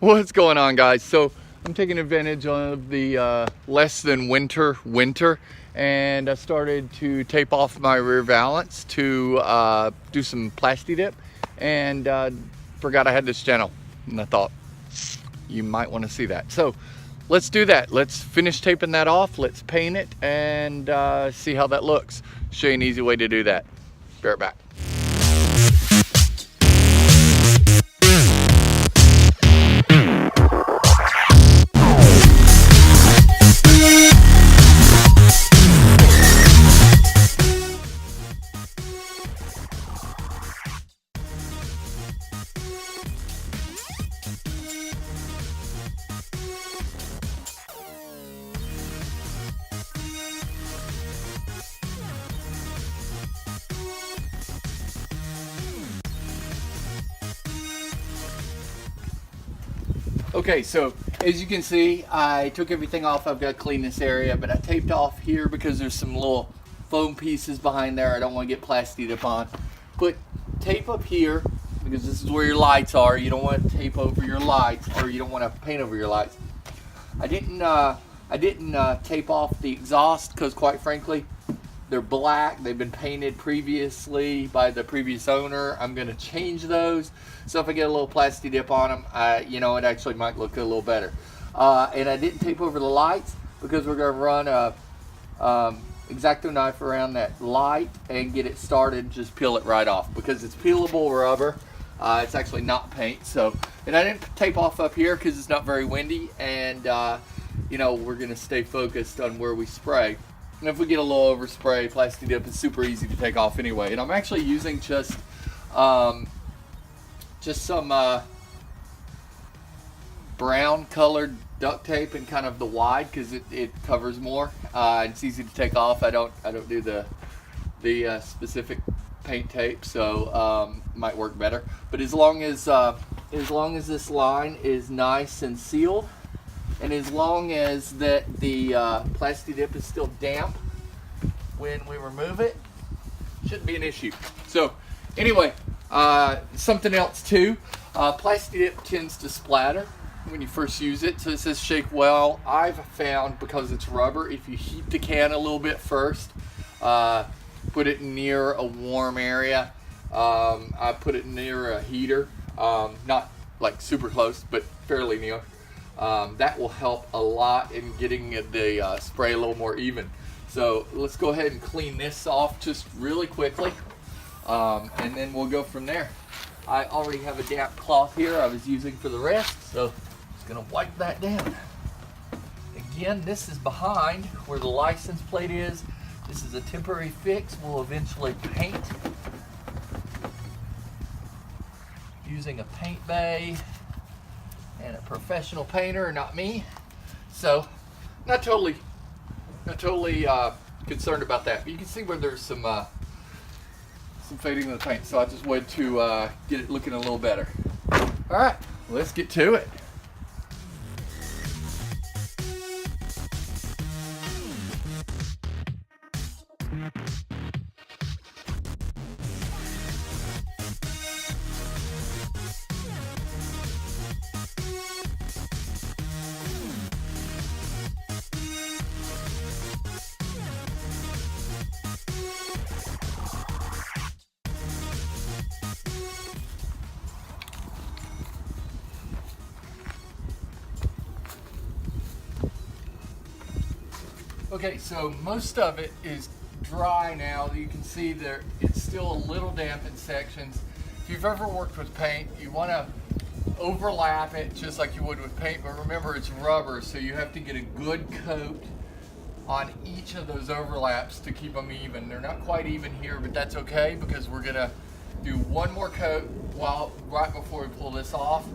What's going on, guys? So I'm taking advantage of the less than winter and I started to tape off my rear valance to do some plastidip, and forgot I had this channel, and I thought you might want to see that. So let's do that. Let's finish taping that off, let's paint it, and see how that looks. Show you an easy way to do that. Be right back. Okay, so as you can see, I took everything off. I've got to clean this area, but I taped off here because there's some little foam pieces behind there I don't want to get plastidip on. Put tape up here because this is where your lights are. You don't want to tape over your lights, or you don't want to paint over your lights. I didn't tape off the exhaust because, quite frankly, they're black. They've been painted previously by the previous owner. I'm going to change those. So if I get a little plastidip on them, you know, it actually might look a little better. And I didn't tape over the lights because we're going to run a X-Acto knife around that light and get it started. Just peel it right off because it's peelable rubber. It's actually not paint. So, and I didn't tape off up here because it's not very windy, and you know, we're going to stay focused on where we spray. And if we get a little overspray, plastidip is super easy to take off anyway. And I'm actually using just some brown colored duct tape and kind of the wide because it covers more. It's easy to take off. I don't do the specific paint tape, so might work better. But as long as this line is nice and sealed, and as long as that the plastidip is still damp when we remove it, shouldn't be an issue. So anyway, something else too, plastidip tends to splatter when you first use it. So it says shake well. I've found, because it's rubber, if you heat the can a little bit first, put it near a warm area. I put it near a heater, not like super close, but fairly near. That will help a lot in getting the spray a little more even. So let's go ahead and clean this off just really quickly, and then we'll go from there. I already have a damp cloth here I was using for the rest, so I'm just gonna wipe that down. Again, this is behind where the license plate is. This is a temporary fix. We'll eventually paint using a paint bay and a professional painter, not me. So not totally concerned about that. But you can see where there's some fading of the paint. So I just wanted to get it looking a little better. All right, let's get to it. Okay, so most of it is dry now. You can see there it's still a little damp in sections. If you've ever worked with paint, you want to overlap it just like you would with paint, but remember it's rubber, so you have to get a good coat on each of those overlaps to keep them even. They're not quite even here, but that's okay because we're gonna do one more coat right before we pull this off,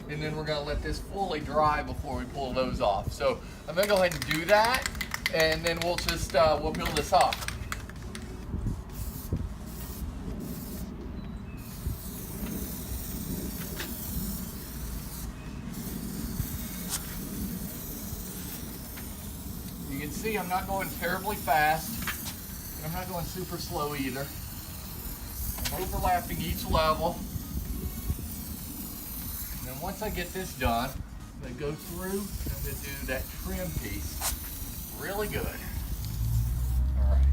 and then we're gonna let this fully dry before we pull those off. So I'm gonna go ahead and do that, and then we'll just we'll peel this off. You can see I'm not going terribly fast, and I'm not going super slow either. I'm overlapping each level. And then once I get this done, I'm going to go through and I'm going to do that trim piece really good. All right.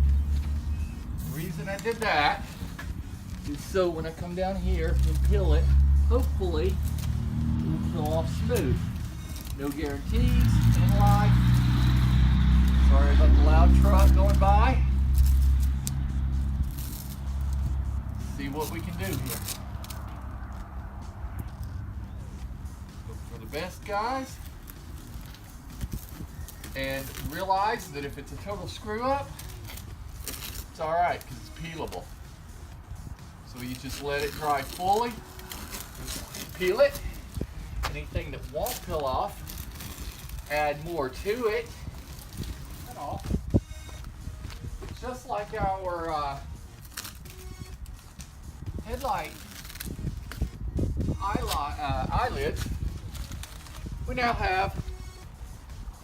The reason I did that is so when I come down here and peel it, hopefully it will peel off smooth. No guarantees in life. Sorry about the loud truck going by. See what we can do here. Hope for the best, guys. And realize that if it's a total screw up, it's alright because it's peelable. So you just let it dry fully, peel it. Anything that won't peel off, add more to it. Cut off. Just like our headlight eyelids, we now have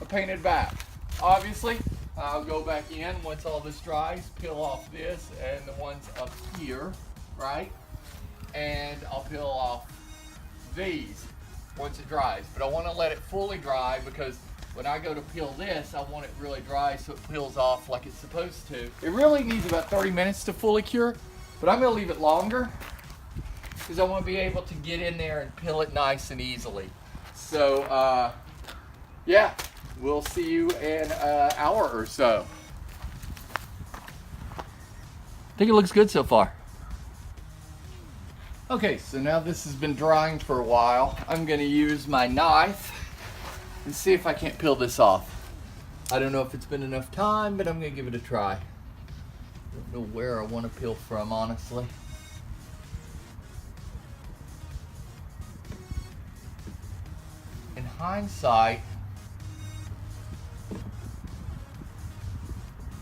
a painted back. Obviously, I'll go back in once all this dries, peel off this and the ones up here, right? And I'll peel off these once it dries. But I want to let it fully dry because when I go to peel this, I want it really dry so it peels off like it's supposed to. It really needs about 30 minutes to fully cure, but I'm going to leave it longer because I want to be able to get in there and peel it nice and easily. So, yeah, we'll see you in an hour or so. I think it looks good so far. Okay, so now this has been drying for a while. I'm going to use my knife and see if I can't peel this off. I don't know if it's been enough time, but I'm going to give it a try. I don't know where I want to peel from, honestly. In hindsight,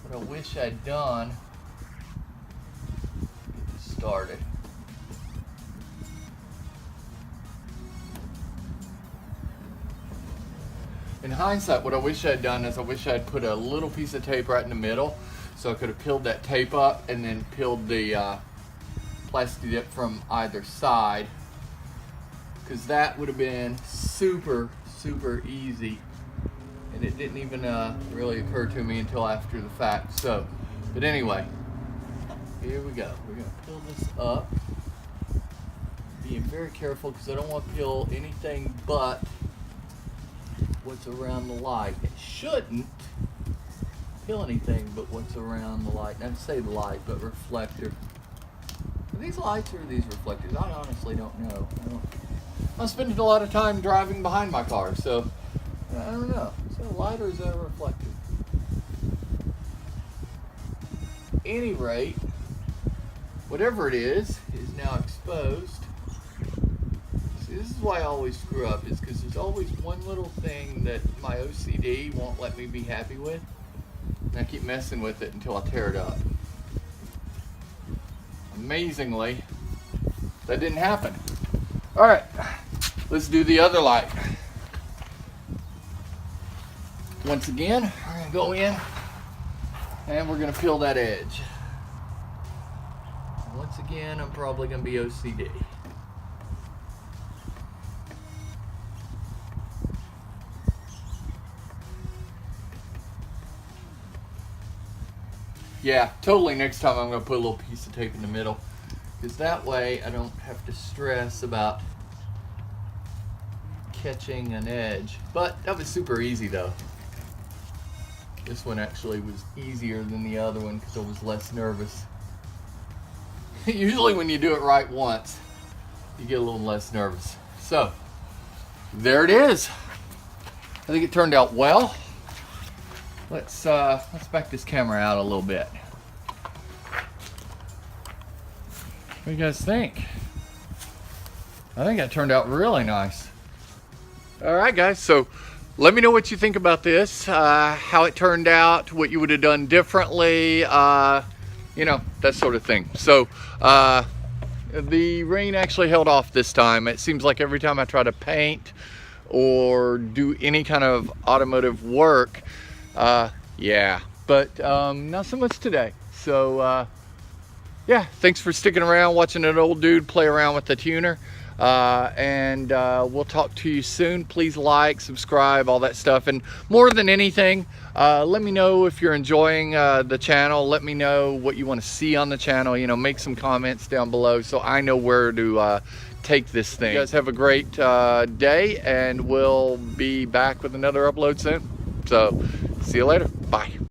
what I wish I'd done, get this started. In hindsight, what I wish I'd done is I wish I'd put a little piece of tape right in the middle so I could have peeled that tape up and then peeled the plastidip from either side, because that would have been super easy, and it didn't even really occur to me until after the fact. So, but anyway, here we go. We're gonna peel this up, being very careful because I don't want to peel anything but what's around the light. It shouldn't peel anything but what's around the light. Not to say the light, but reflector. Are these lights or are these reflectors? I honestly don't know. I'm spending a lot of time driving behind my car, so I don't know. Is that a light or is that a reflector? At any rate, whatever it is now exposed. See, this is why I always screw up, is because there's always one little thing that my OCD won't let me be happy with, and I keep messing with it until I tear it up. Amazingly, that didn't happen. All right, let's do the other light. Once again, we're gonna go in and we're gonna peel that edge. Once again, I'm probably gonna be OCD. Yeah, totally next time I'm going to put a little piece of tape in the middle, because that way I don't have to stress about catching an edge. But that was super easy though. This one actually was easier than the other one because I was less nervous. Usually when you do it right once, you get a little less nervous. So, there it is. I think it turned out well. Let's back this camera out a little bit. What do you guys think? I think that turned out really nice. All right, guys, so let me know what you think about this, how it turned out, what you would have done differently, you know, that sort of thing. So the rain actually held off this time. It seems like every time I try to paint or do any kind of automotive work, yeah, but not so much today. So yeah, thanks for sticking around watching an old dude play around with the tuner. and we'll talk to you soon. Please like, subscribe, all that stuff. And more than anything, let me know if you're enjoying the channel. Let me know what you want to see on the channel. You know, make some comments down below so I know where to take this thing. You guys have a great day, and we'll be back with another upload soon. So see you later. Bye.